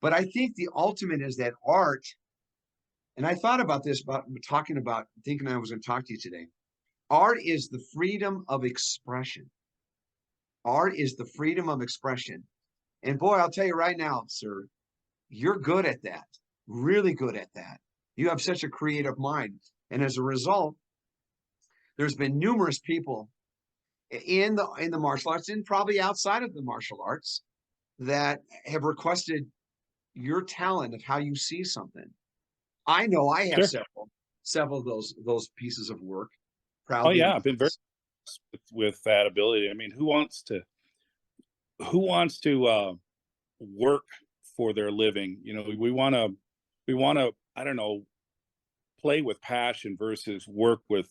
But I think the ultimate is that art, and I thought about this about thinking I was going to talk to you today. Art is the freedom of expression. Art is the freedom of expression. And boy, I'll tell you right now, sir, you're good at that, really good at that. You have such a creative mind. And as a result, there's been numerous people in the martial arts and probably outside of the martial arts that have requested your talent of how you see something. I know I have Sure. several of those pieces of work Oh proudly. yeah, I've been very with that ability. I mean, who wants to work for their living? You know, we want to I don't know, play with passion versus work with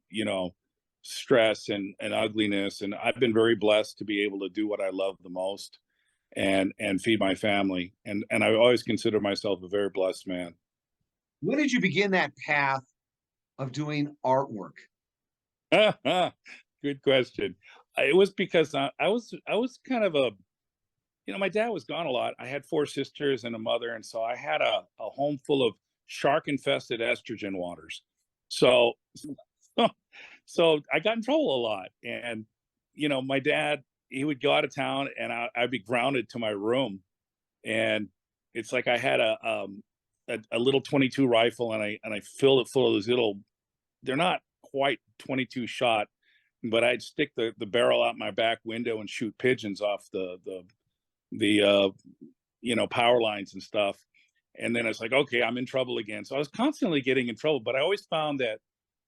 you know, stress and ugliness. And I've been very blessed to be able to do what I love the most and feed my family. And I always consider myself a very blessed man. When did you begin that path of doing artwork? Good question. It was because I was kind of a, you know, my dad was gone a lot. I had four sisters and a mother, and so I had a home full of shark infested estrogen waters. So so I got in trouble a lot. And you know, my dad, he would go out of town, and I'd be grounded to my room. And it's like I had a little 22 rifle, and I filled it full of those little, they're not quite 22 shot, but I'd stick the barrel out my back window and shoot pigeons off the you know, power lines and stuff. And then it's like, okay, I'm in trouble again. So I was constantly getting in trouble, but I always found that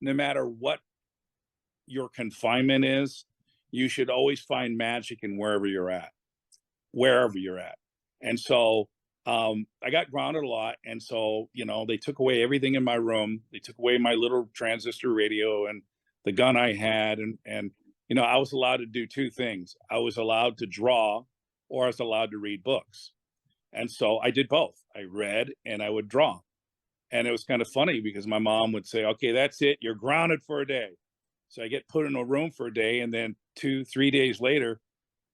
no matter what your confinement is, you should always find magic in wherever you're at. And so I got grounded a lot. And so, you know, they took away everything in my room. They took away my little transistor radio and the gun I had. And, you know, I was allowed to do two things. I was allowed to draw, or I was allowed to read books. And so I did both. I read and I would draw. And it was kind of funny because my mom would say, okay, that's it. You're grounded for a day. So I get put in a room for a day. And then 2, 3 days later,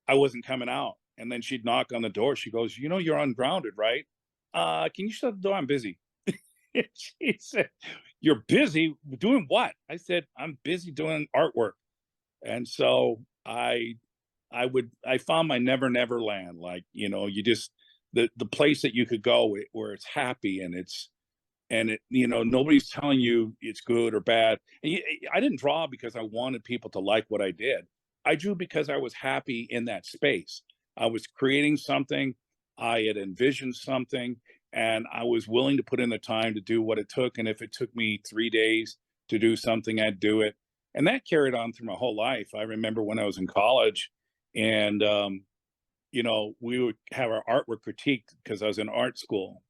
I wasn't coming out. And then she'd knock on the door. She goes, you know, you're ungrounded, right? Can you shut the door? I'm busy. She said, you're busy doing what? I said, I'm busy doing artwork. And so I found my never land. Like, you know, you just, the place that you could go where it's happy and it, you know, nobody's telling you it's good or bad. And I didn't draw because I wanted people to like what I did. I drew because I was happy in that space. I was creating something, I had envisioned something, and I was willing to put in the time to do what it took. And if it took me 3 days to do something, I'd do it. And that carried on through my whole life. I remember when I was in college, and you know, we would have our artwork critiqued because I was in art school.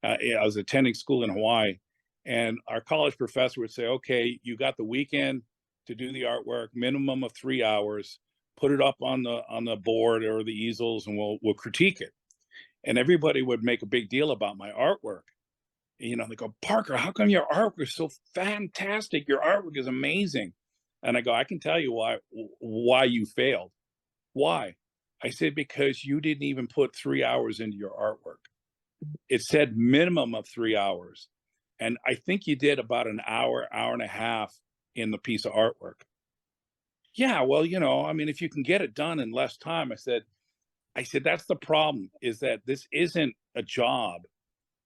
I was attending school in Hawaii, and our college professor would say, okay, you got the weekend to do the artwork, minimum of 3 hours, put it up on the board or the easels, and we'll critique it. And everybody would make a big deal about my artwork. You know, they go, Parker, how come your artwork is so fantastic? Your artwork is amazing. And I go, I can tell you why you failed. Why? I said, because you didn't even put 3 hours into your artwork. It said minimum of 3 hours. And I think you did about an hour, hour and a half in the piece of artwork. Yeah, well, you know, I mean, if you can get it done in less time, I said, that's the problem, is that this isn't a job.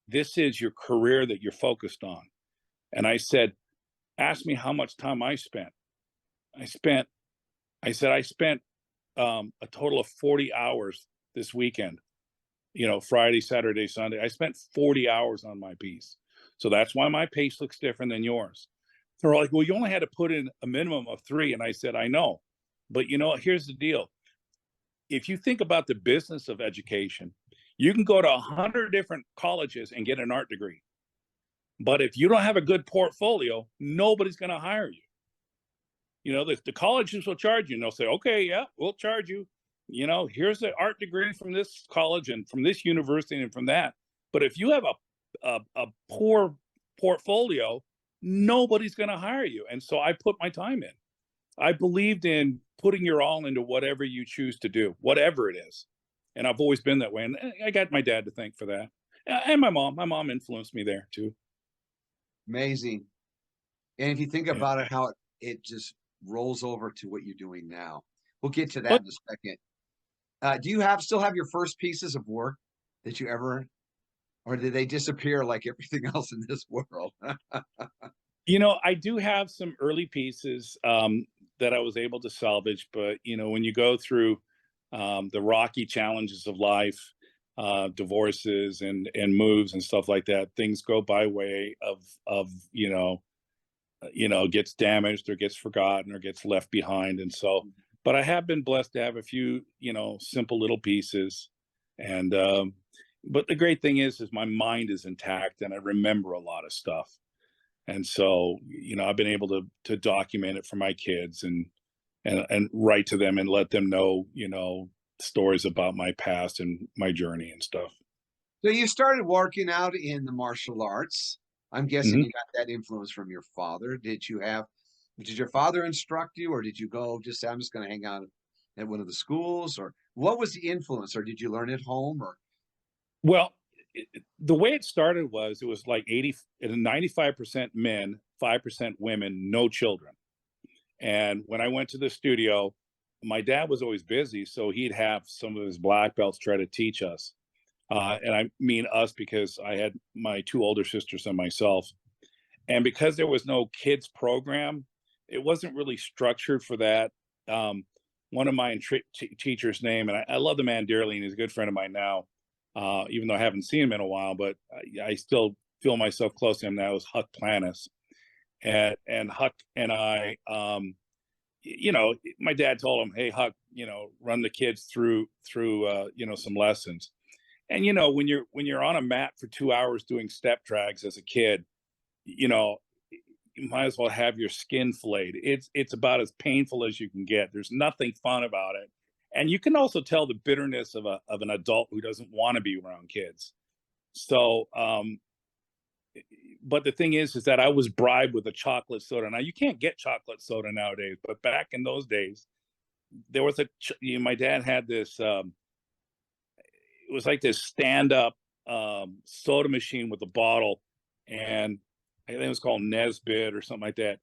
This is your career that you're focused on. And I said, ask me how much time I spent. I spent a total of 40 hours this weekend, you know, Friday, Saturday, Sunday. I spent 40 hours on my piece. So that's why my pace looks different than yours. They're like, well, you only had to put in a minimum of 3. And I said, I know. But, you know, here's the deal. If you think about the business of education, you can go to 100 different colleges and get an art degree. But if you don't have a good portfolio, nobody's going to hire you. You know, the colleges will charge you, and they'll say, okay, yeah, we'll charge you. You know, here's the art degree from this college and from this university and from that. But if you have a poor portfolio, nobody's going to hire you. And so I put my time in. I believed in putting your all into whatever you choose to do, whatever it is. and I've always been that way. And I got my dad to thank for that, and my mom. My mom influenced me there too. Amazing. And if you think Yeah. about it, how it just rolls over to what you're doing now. We'll get to But that in a second. Do you still have your first pieces of work that you ever, or did they disappear like everything else in this world? I do have some early pieces that I was able to salvage, but when you go through the rocky challenges of life, divorces and moves and stuff like that, things go by way of gets damaged or gets forgotten or gets left behind. And so, but I have been blessed to have a few, simple little pieces. And, but the great thing is my mind is intact and I remember a lot of stuff. And so, I've been able to document it for my kids and write to them and let them know, stories about my past and my journey and stuff. So you started working out in the martial arts. I'm guessing Mhm. you got that influence from your father. Did your father instruct you, or did you go just say, I'm just going to hang out at one of the schools? Or what was the influence? Or did you learn at home? Or Well, the way it started was it was like 95% men, 5% women, no children. And when I went to the studio, my dad was always busy, so he'd have some of his black belts try to teach us. And I mean us because I had my two older sisters and myself. And because there was no kids program, it wasn't really structured for that. Um, One of my teachers' name, and I love the man dearly, and he's a good friend of mine now, even though I haven't seen him in a while, but I still feel myself close to him now, is Huck Planis. And Huck and I, my dad told him, "Hey, Huck, run the kids through some lessons." And when you're on a mat for 2 hours doing step drags as a kid, you know, you might as well have your skin flayed. It's about as painful as you can get. There's nothing fun about it. And you can also tell the bitterness of an adult who doesn't want to be around kids. So but the thing is that I was bribed with a chocolate soda. Now you can't get chocolate soda nowadays, but back in those days, there was my dad had this it was like this stand up soda machine with a bottle, and I think it was called Nesbit or something like that.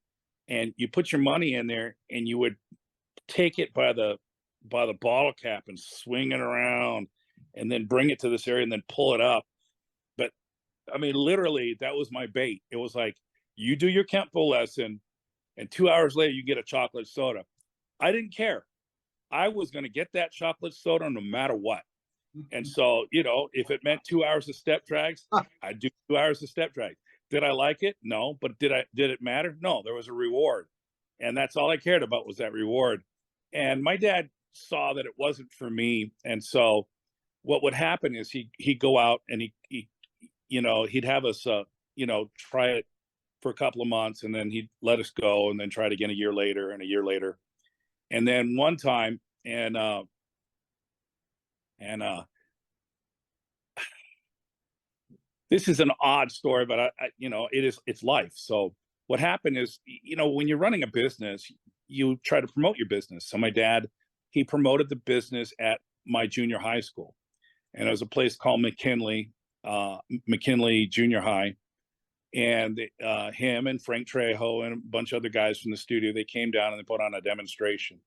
And you put your money in there, and you would take it by the bottle cap and swing it around, and then bring it to this area and then pull it up. But I mean, literally, that was my bait. It was like you do your Kenpo lesson, and 2 hours later, you get a chocolate soda. I didn't care. I was going to get that chocolate soda no matter what. And so, if it meant 2 hours of step drags, I'd do 2 hours of step drags. Did I like it? No. But did it matter? No, there was a reward. And that's all I cared about was that reward. And my dad saw that it wasn't for me. And so what would happen is he'd go out and he'd have us try it for a couple of months, and then he'd let us go and then try it again a year later and a year later. And then one time, and this is an odd story, but it's life. So what happened is, when you're running a business, you try to promote your business. So my dad, he promoted the business at my junior high school, and it was a place called McKinley Junior High. And him and Frank Trejo and a bunch of other guys from the studio, they came down and they put on a demonstration.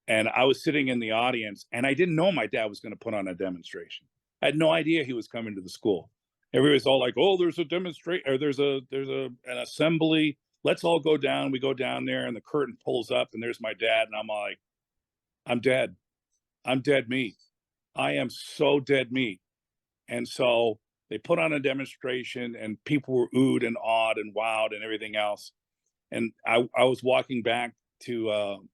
And I was sitting in the audience, and I didn't know my dad was going to put on a demonstration. I had no idea he was coming to the school. Everybody's all like, "Oh, there's a demonstration, or an assembly. Let's all go down." We go down there, and the curtain pulls up, and there's my dad, and I'm like, "I'm dead. I'm dead meat. I am so dead meat." And so they put on a demonstration, and people were oohed and awed and wowed and everything else. And I was walking back to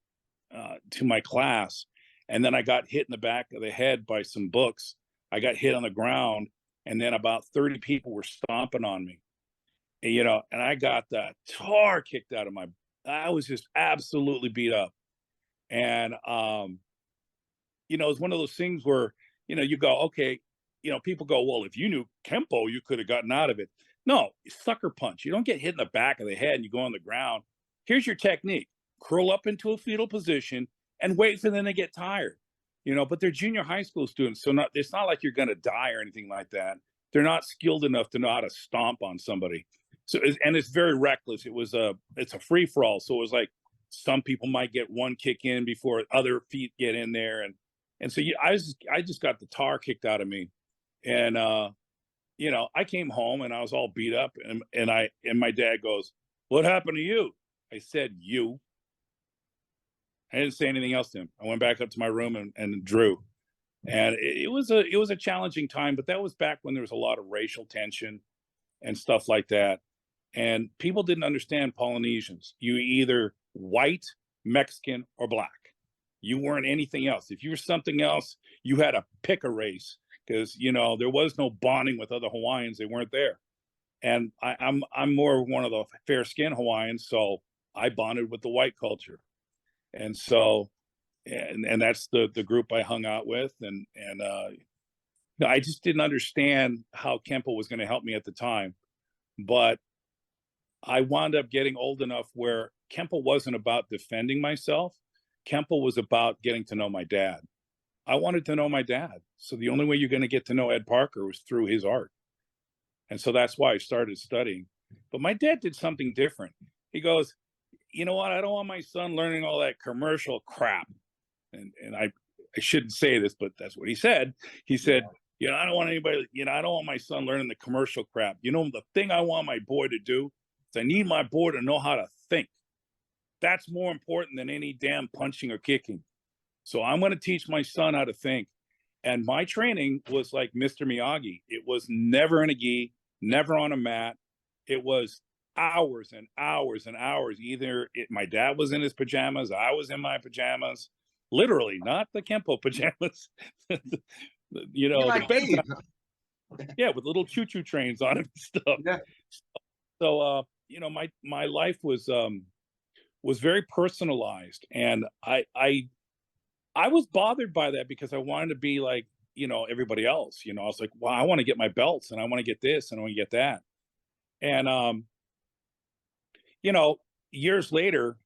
my class, and then I got hit in the back of the head by some books. I got hit on the ground, and then about 30 people were stomping on me. And I got the tar kicked out of my. I was just absolutely beat up, and it's one of those things where you go, okay, people go, well, if you knew Kenpo, you could have gotten out of it. No, sucker punch. You don't get hit in the back of the head and you go on the ground. Here's your technique: curl up into a fetal position and wait for them to get tired. but they're junior high school students. So it's not like you're going to die or anything like that. They're not skilled enough to know how to stomp on somebody. So, and it's very reckless. It's a free for all. So it was like some people might get one kick in before other feet get in there. And so I just got the tar kicked out of me. And, I came home and I was all beat up and my dad goes, "What happened to you?" I said, "You." I didn't say anything else to him. I went back up to my room and drew. And it was a challenging time, but that was back when there was a lot of racial tension and stuff like that. And people didn't understand Polynesians. You either white, Mexican, or black. You weren't anything else. If you were something else, you had to pick a race because there was no bonding with other Hawaiians. They weren't there. And I'm more one of the fair skinned Hawaiians, so I bonded with the white culture. And so and that's the group I hung out with. And I just didn't understand how Kenpo was going to help me at the time. But I wound up getting old enough where Kenpo wasn't about defending myself. Kenpo was about getting to know my dad. I wanted to know my dad. So the only way you're going to get to know Ed Parker was through his art. And so that's why I started studying. But my dad did something different. He goes, "You know what? I don't want my son learning all that commercial crap." And I shouldn't say this, but that's what he said. He said, I don't want anybody, I don't want my son learning the commercial crap. The thing I want my boy to do is I need my boy to know how to think. That's more important than any damn punching or kicking. So I'm going to teach my son how to think. And my training was like Mr. Miyagi. It was never in a gi, never on a mat. It was hours and hours and hours. My dad was in his pajamas, I was in my pajamas. Literally, not the Kenpo pajamas. Like Dave. Yeah, with little choo-choo trains on it and stuff. Yeah. So my life was very personalized, and I was bothered by that because I wanted to be like everybody else. I was like, well, I want to get my belts, and I want to get this, and I want to get that. And years later,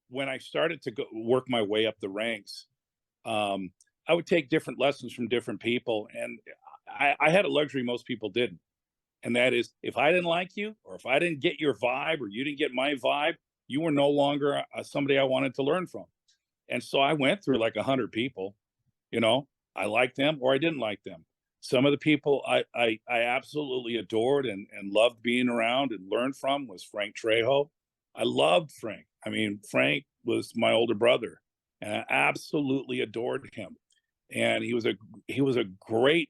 when I started to work my way up the ranks, I would take different lessons from different people. And I had a luxury most people didn't. And that is, if I didn't like you, or if I didn't get your vibe, or you didn't get my vibe, you were no longer somebody I wanted to learn from. And so I went through like 100 people, I liked them or I didn't like them. Some of the people I absolutely adored and loved being around and learned from was Frank Trejo. I loved Frank. I mean, Frank was my older brother, and I absolutely adored him. And he was a great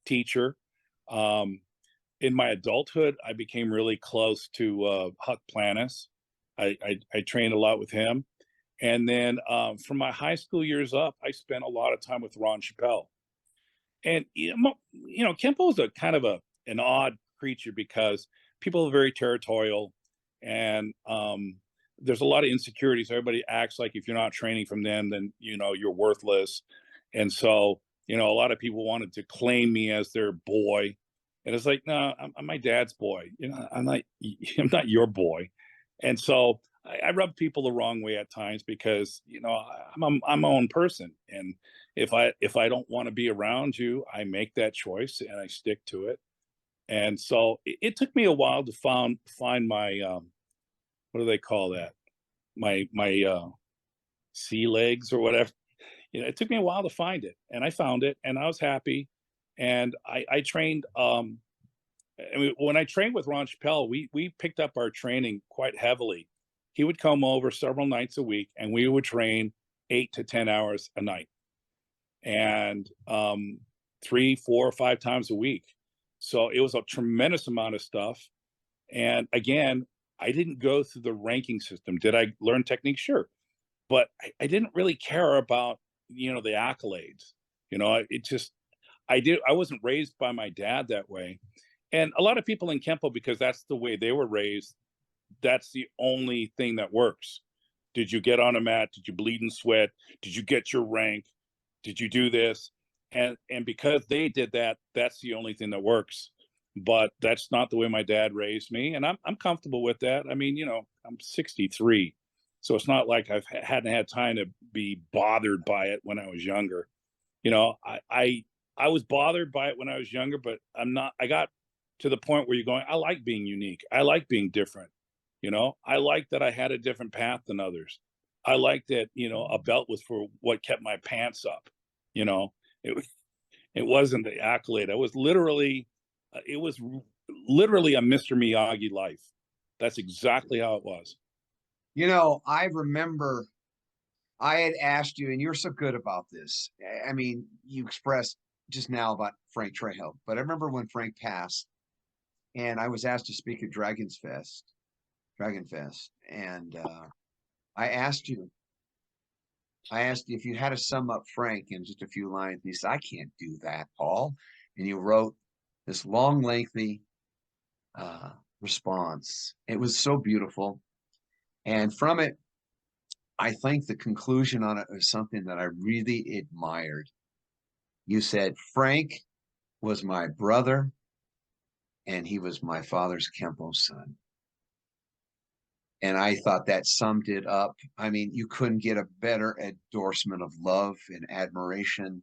teacher. In my adulthood, I became really close to Huck Planis. I trained a lot with him. And then from my high school years up, I spent a lot of time with Ron Chappelle. And Kenpo is a kind of an odd creature because people are very territorial, and there's a lot of insecurities. Everybody acts like if you're not training from them, then you're worthless. And so a lot of people wanted to claim me as their boy, and it's like, no, I'm my dad's boy. I'm not your boy. And so I rub people the wrong way at times because I'm my own person, and if I don't want to be around you, I make that choice and I stick to it. And so it took me a while to find my what do they call that, my sea legs or whatever. It took me a while to find it, and I found it, and I was happy. And I trained. I mean, when I trained with Ron Chappelle, we picked up our training quite heavily. He would come over several nights a week, and we would train 8 to 10 hours a night, and 3, 4, or 5 times a week. So it was a tremendous amount of stuff. And again, I didn't go through the ranking system. Did I learn technique? Sure, but I didn't really care about the accolades. It just I wasn't raised by my dad that way. And a lot of people in Kenpo, because that's the way they were raised, that's the only thing that works. Did you get on a mat? Did you bleed and sweat? Did you get your rank? Did you do this? And because they did that, that's the only thing that works. But that's not the way my dad raised me, and I'm comfortable with that. I mean, I'm 63, So it's not like hadn't had time to be bothered by it when I was younger. You know, I was bothered by it when I was younger, but I'm not. I got to the point where you're going, I like being unique. I like being different. You know, I like that I had a different path than others. I like that, you know, a belt was for what kept my pants up. You know, it it wasn't the accolade. I was literally, it was literally a Mr. Miyagi life. That's exactly how it was. You know, I remember I had asked you, and you're so good about this. I mean, you expressed just now about Frank Trejo, but I remember when Frank passed, and I was asked to speak at Dragon Fest, and I asked you, I asked you if you had to sum up Frank in just a few lines. And you said, "I can't do that, Paul," and you wrote this long, lengthy uh, response. It was so beautiful, and from it, I think the conclusion on it was something that I really admired. You said, Frank was my brother and he was my father's Kenpo son. And I thought that summed it up. I mean, you couldn't get a better endorsement of love and admiration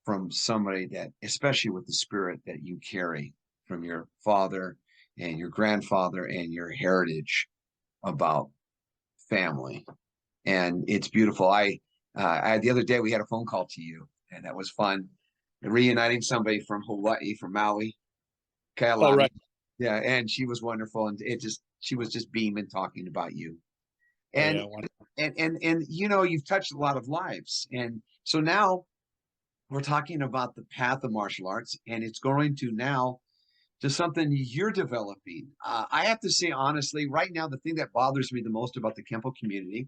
from somebody that, especially with the spirit that you carry from your father and your grandfather and your heritage about family. And it's beautiful. The other day we had a phone call to you, and that was fun. Reuniting somebody from Hawaii, from Maui, Oh, Kailani. right. Yeah, and she was wonderful, and she was just beaming talking about you. Oh, And yeah. and you know, you've touched a lot of lives, and so now we're talking about the path of martial arts, and it's going to now to something you're developing. I have to say honestly, right now, the thing that bothers me the most about the Kempo community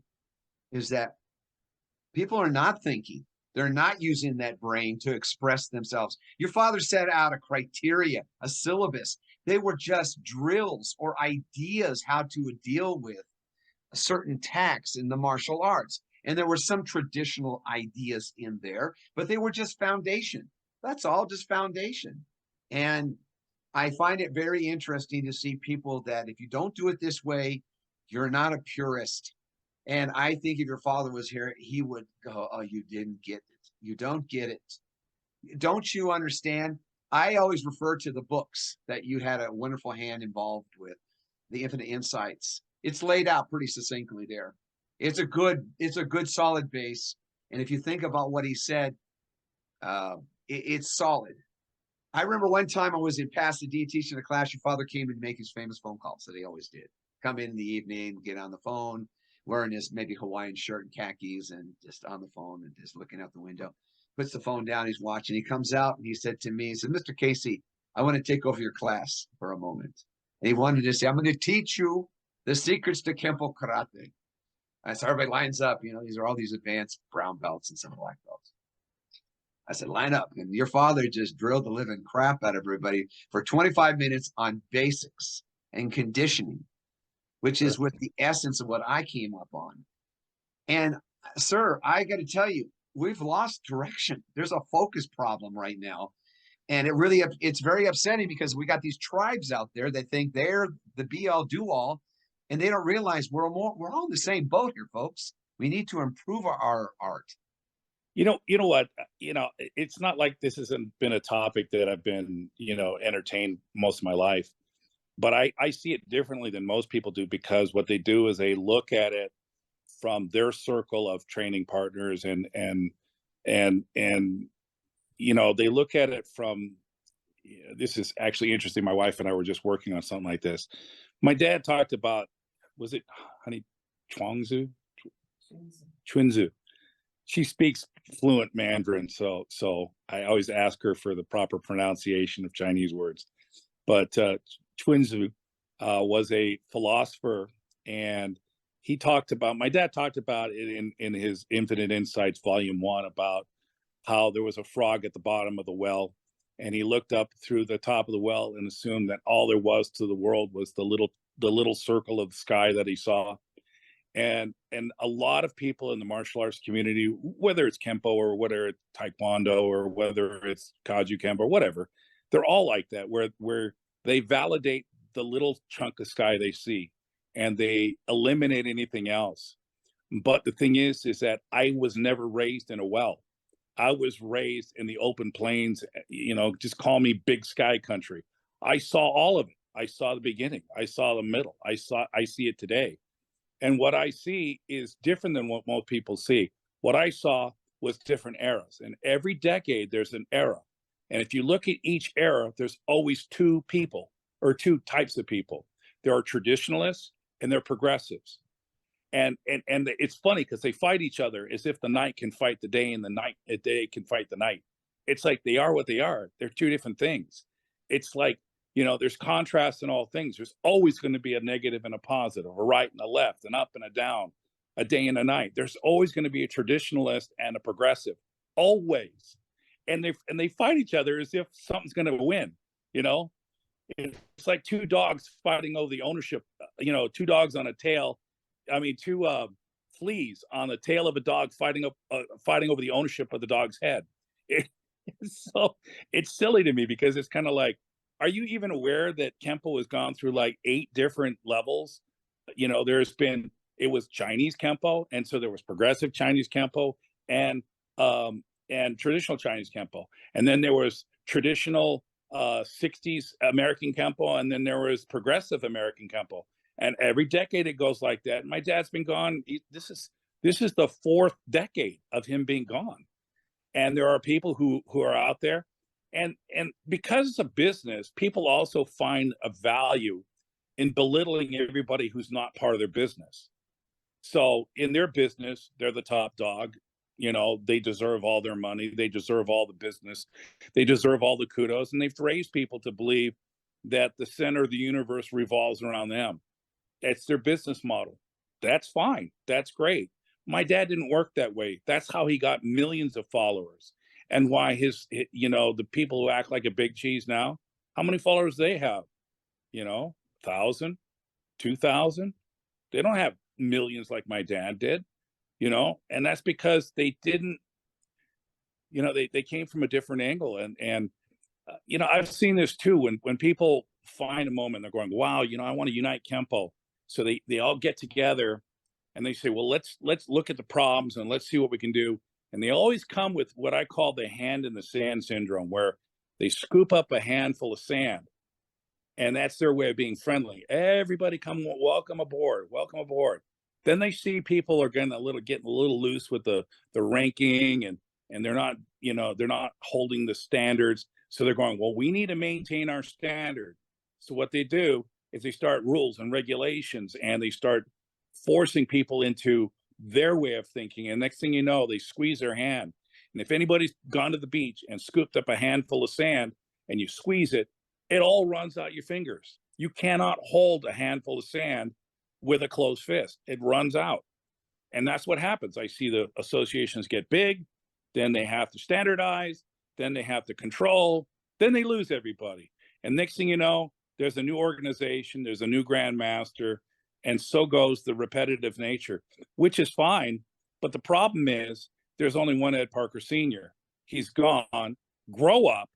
is that people are not thinking. They're not using that brain to express themselves. Your father set out a criteria, a syllabus. They were just drills or ideas how to deal with a certain tax in the martial arts. And there were some traditional ideas in there, but they were just foundation. That's all, just foundation. And I find it very interesting to see people that if you don't do it this way, you're not a purist. And I think if your father was here, he would go, "Oh, you didn't get it. You don't get it. Don't you understand?" I always refer to the books that you had a wonderful hand involved with, the Infinite Insights. It's laid out pretty succinctly there. It's a good solid base. And if you think about what he said, it's solid. I remember one time I was in Pasadena teaching a class. Your father came in to make his famous phone calls that he always did. Come in the evening, get on the phone, wearing his maybe Hawaiian shirt and khakis, and just on the phone and just looking out the window. Puts the phone down. He's watching. He comes out and he said to me, he said, "Mr. Casey, I want to take over your class for a moment." And he wanted to say, "I'm going to teach you the secrets to Kenpo Karate." And so everybody lines up. You know, these are all these advanced brown belts and some black belts. I said, "Line up." And your father just drilled the living crap out of everybody for 25 minutes on basics and conditioning, which is Sure. with the essence of what I came up on. And sir, I got to tell you, we've lost direction. There's a focus problem right now. And it's very upsetting because we got these tribes out there that think they're the be all do all, and they don't realize we're all in the same boat here, folks. We need to improve our art. You know what? It's not like this hasn't been a topic that I've been, entertained most of my life, but I see it differently than most people do because what they do is they look at it from their circle of training partners and they look at it from this is actually interesting. My wife and I were just working on something like this. My dad talked about, was it honey Chuangzu? Chunzu. She speaks fluent Mandarin, so I always ask her for the proper pronunciation of Chinese words. But Chunzu was a philosopher, and he talked about. My dad talked about it in his Infinite Insights Volume 1 about how there was a frog at the bottom of the well, and he looked up through the top of the well and assumed that all there was to the world was the little circle of the sky that he saw. And a lot of people in the martial arts community, whether it's Kenpo or whether it's Taekwondo or whether it's Kaju Kenpo or whatever, they're all like that, where they validate the little chunk of sky they see and they eliminate anything else. But the thing is that I was never raised in a well. I was raised in the open plains, just call me big sky country. I saw all of it. I saw the beginning. I saw the middle. I see it today. And what I see is different than what most people see. What I saw was different eras. And every decade there's an era. And if you look at each era, there's always two people or two types of people. There are traditionalists and there are progressives. And it's funny because they fight each other as if the night can fight the day and the day can fight the night. It's like they are what they are. They're two different things. It's like, there's contrast in all things. There's always going to be a negative and a positive, a right and a left, an up and a down, a day and a night. There's always going to be a traditionalist and a progressive, always. And they fight each other as if something's going to win. You know, it's like two dogs fighting over the ownership. Two dogs on a tail. I mean, two fleas on the tail of a dog fighting over the ownership of the dog's head. So it's silly to me because it's kind of like, are you even aware that Kenpo has gone through like 8 different levels? It was Chinese Kenpo, and so there was progressive Chinese Kenpo and traditional Chinese Kenpo, and then there was traditional 60s American Kenpo, and then there was progressive American Kenpo. And every decade it goes like that. And my dad's been gone. This is the 4th decade of him being gone. And there are people who are out there. And because it's a business, people also find a value in belittling everybody who's not part of their business. So in their business, they're the top dog. They deserve all their money. They deserve all the business. They deserve all the kudos. And they've raised people to believe that the center of the universe revolves around them. It's their business model. That's fine. That's great. My dad didn't work that way. That's how he got millions of followers. And why the people who act like a big cheese now, how many followers they have? 1,000, 2,000. They don't have millions like my dad did, and that's because they didn't, they came from a different angle. And I've seen this too, when people find a moment, they're going, wow, I want to unite Kenpo. So they all get together and they say, well, let's look at the problems and let's see what we can do. And they always come with what I call the hand in the sand syndrome, where they scoop up a handful of sand. And that's their way of being friendly. Everybody come, welcome aboard, welcome aboard. Then they see people are getting a little loose with the ranking, and they're not, they're not holding the standards. So they're going, well, we need to maintain our standard. So what they do is they start rules and regulations, and they start forcing people into their way of thinking. And next thing you know, they squeeze their hand. And if anybody's gone to the beach and scooped up a handful of sand and you squeeze it, it all runs out your fingers. You cannot hold a handful of sand with a closed fist. It runs out. And that's what happens. I see the associations get big, then they have to standardize, then they have to control, then they lose everybody. And next thing you know, there's a new organization, there's a new grandmaster, and so goes the repetitive nature, which is fine. But the problem is there's only one Ed Parker Sr. He's gone. Grow up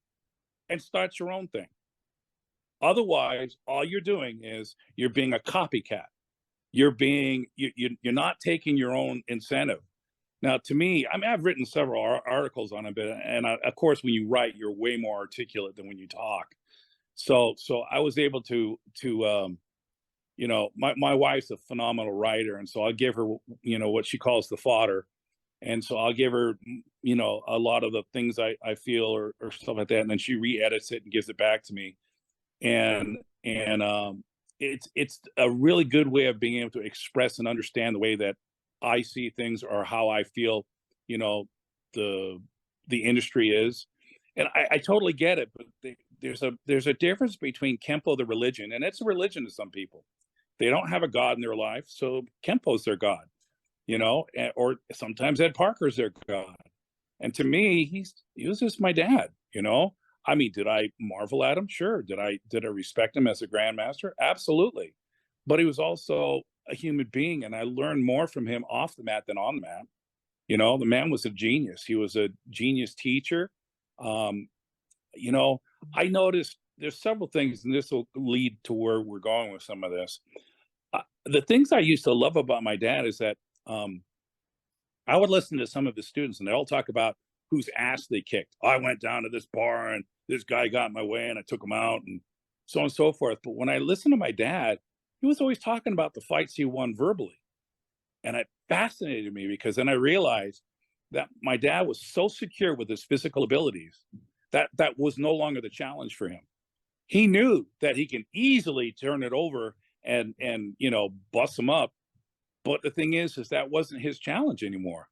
and start your own thing. Otherwise, all you're doing is you're being a copycat. You're not taking your own incentive. Now, to me, I mean, I've written several articles on it, and of course, when you write, you're way more articulate than when you talk. So I was able to my wife's a phenomenal writer, and so I'll give her what she calls the fodder, and so I'll give her a lot of the things I feel or stuff like that, and then she re-edits it and gives it back to me, and it's a really good way of being able to express and understand the way that I see things or how I feel the industry is. And I totally get it, but there's a difference between Kenpo, the religion, and it's a religion to some people. They don't have a God in their life, so Kenpo's their God, or sometimes Ed Parker's their God. And to me, he was just my dad, I mean, did I marvel at him? Sure. Did I respect him as a grandmaster? Absolutely. But he was also a human being, and I learned more from him off the mat than on the mat. The man was a genius. He was a genius teacher. I noticed there's several things, and this will lead to where we're going with some of this. The things I used to love about my dad is that um, I would listen to some of the students, and they all talk about whose ass they kicked. I went down to this bar, and this guy got in my way, and I took him out, and so on and so forth. But when I listened to my dad, he was always talking about the fights he won verbally, and it fascinated me because then I realized that my dad was so secure with his physical abilities that that was no longer the challenge for him. He knew that he can easily turn it over and bust him up. But the thing is that wasn't his challenge anymore.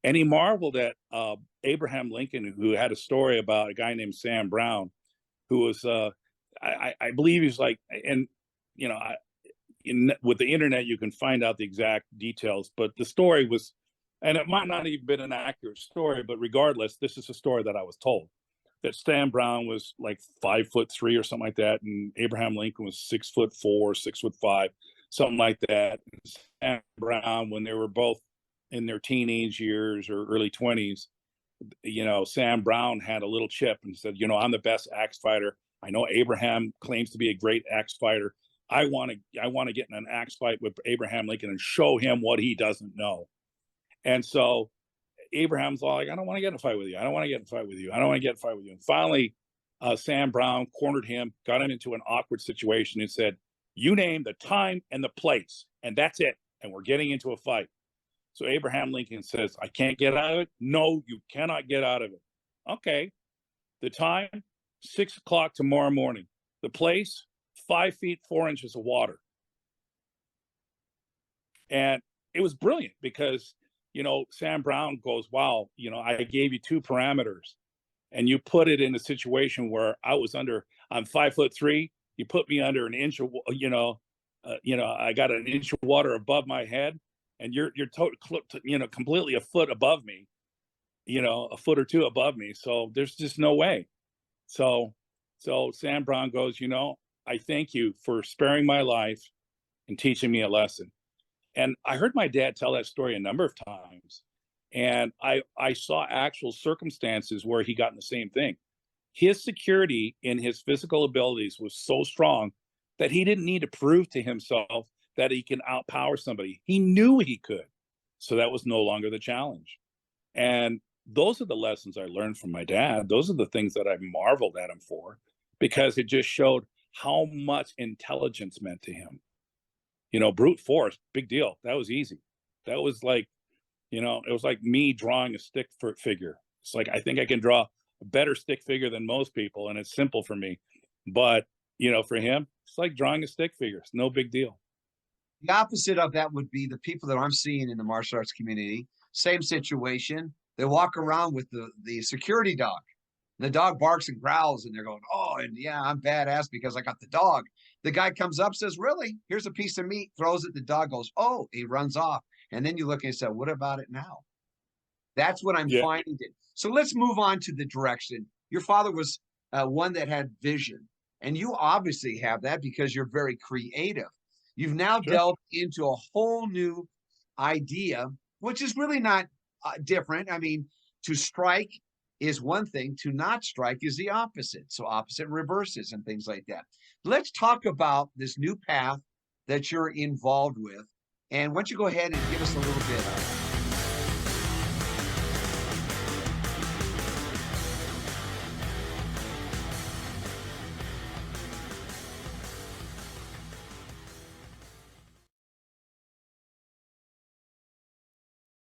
And he marveled at Abraham Lincoln, who had a story about a guy named Sam Brown, who was, I believe he's like, and you know, with the internet, you can find out the exact details. But the story was, and it might not even been an accurate story, but regardless, this is a story that I was told that Sam Brown was like 5'3" or something like that, and Abraham Lincoln was 6'4", 6'5", something like that. And Sam Brown, when they were both in their teenage years or early 20s, Sam Brown had a little chip and said, I'm the best axe fighter. I know Abraham claims to be a great axe fighter. I want to get in an axe fight with Abraham Lincoln and show him what he doesn't know. And so Abraham's all like, I don't want to get in a fight with you. I don't want to get in a fight with you. I don't want to get in a fight with you. And finally, Sam Brown cornered him, got him into an awkward situation and said, you name the time and the place, and that's it. And we're getting into a fight. So Abraham Lincoln says, I can't get out of it. No, you cannot get out of it. Okay. The time, 6 o'clock tomorrow morning. The place, 5 feet, 4 inches of water. And it was brilliant because, Sam Brown goes, wow, I gave you 2 parameters and you put it in a situation where I'm 5'3". You put me under an inch of, I got an inch of water above my head, and you're completely a foot above me, a foot or 2 above me. So there's just no way. So Sam Brown goes, I thank you for sparing my life and teaching me a lesson. And I heard my dad tell that story a number of times. And I saw actual circumstances where he got in the same thing. His security in his physical abilities was so strong that he didn't need to prove to himself that he can outpower somebody. He knew he could. So that was no longer the challenge. And those are the lessons I learned from my dad. Those are the things that I marveled at him for, because it just showed how much intelligence meant to him. Brute force, big deal. That was easy. That was like, it was like me drawing a stick figure. It's like, I think I can draw a better stick figure than most people, and it's simple for me. But, for him, it's like drawing a stick figure. It's no big deal. The opposite of that would be the people that I'm seeing in the martial arts community. Same situation. They walk around with the security dog. The dog barks and growls, and they're going, oh, and yeah, I'm badass because I got the dog. The guy comes up, says, really? Here's a piece of meat, throws it. The dog goes, oh, he runs off. And then you look and say, what about it now? That's what I'm finding. So let's move on to the direction. Your father was one that had vision, and you obviously have that because you're very creative. You've now delved into a whole new idea, which is really not different. I mean, to strike is one thing, to not strike is the opposite. So opposite reverses and things like that. Let's talk about this new path that you're involved with. And why don't you go ahead and give us a little bit of